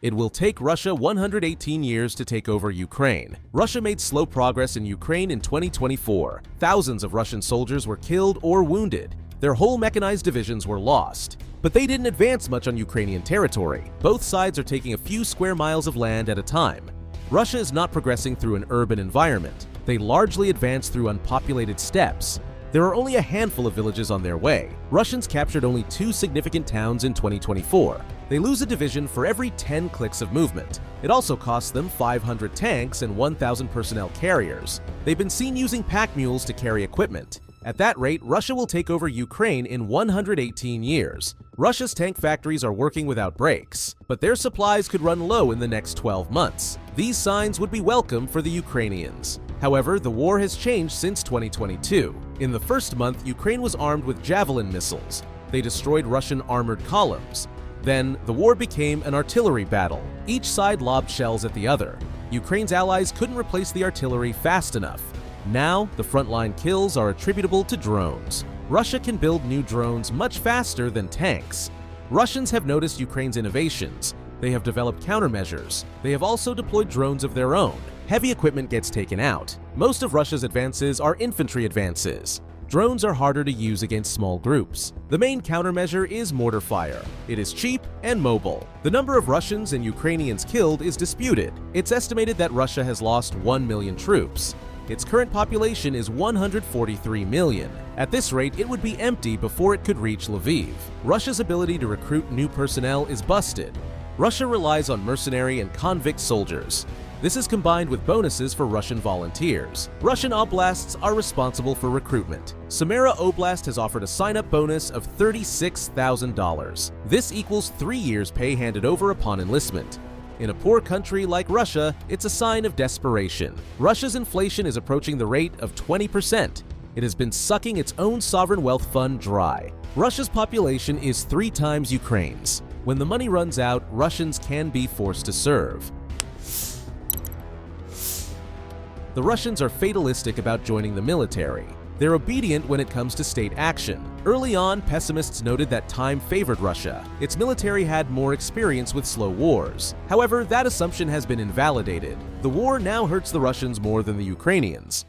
It will take Russia 118 years to take over Ukraine. Russia made slow progress in Ukraine in 2024. Thousands of Russian soldiers were killed or wounded. Their whole mechanized divisions were lost. But they didn't advance much on Ukrainian territory. Both sides are taking a few square miles of land at a time. Russia is not progressing through an urban environment. They largely advance through unpopulated steppes. There are only a handful of villages on their way. Russians captured only 2 significant towns in 2024. They lose a division for every 10 clicks of movement. It also costs them 500 tanks and 1,000 personnel carriers. They've been seen using pack mules to carry equipment. At that rate, Russia will take over Ukraine in 118 years. Russia's tank factories are working without breaks, but their supplies could run low in the next 12 months. These signs would be welcome for the Ukrainians. However, the war has changed since 2022. In the first month, Ukraine was armed with Javelin missiles. They destroyed Russian armored columns. Then, the war became an artillery battle. Each side lobbed shells at the other. Ukraine's allies couldn't replace the artillery fast enough. Now, the frontline kills are attributable to drones. Russia can build new drones much faster than tanks. Russians have noticed Ukraine's innovations. They have developed countermeasures. They have also deployed drones of their own. Heavy equipment gets taken out. Most of Russia's advances are infantry advances. Drones are harder to use against small groups. The main countermeasure is mortar fire. It is cheap and mobile. The number of Russians and Ukrainians killed is disputed. It's estimated that Russia has lost 1 million troops. Its current population is 143 million. At this rate, it would be empty before it could reach Lviv. Russia's ability to recruit new personnel is busted. Russia relies on mercenary and convict soldiers. This is combined with bonuses for Russian volunteers. Russian oblasts are responsible for recruitment. Samara Oblast has offered a sign-up bonus of $36,000. This equals 3 years' pay handed over upon enlistment. In a poor country like Russia, it's a sign of desperation. Russia's inflation is approaching the rate of 20%. It has been sucking its own sovereign wealth fund dry. Russia's population is 3 times Ukraine's. When the money runs out, Russians can be forced to serve. The Russians are fatalistic about joining the military. They're obedient when it comes to state action. Early on, pessimists noted that time favored Russia. Its military had more experience with slow wars. However, that assumption has been invalidated. The war now hurts the Russians more than the Ukrainians.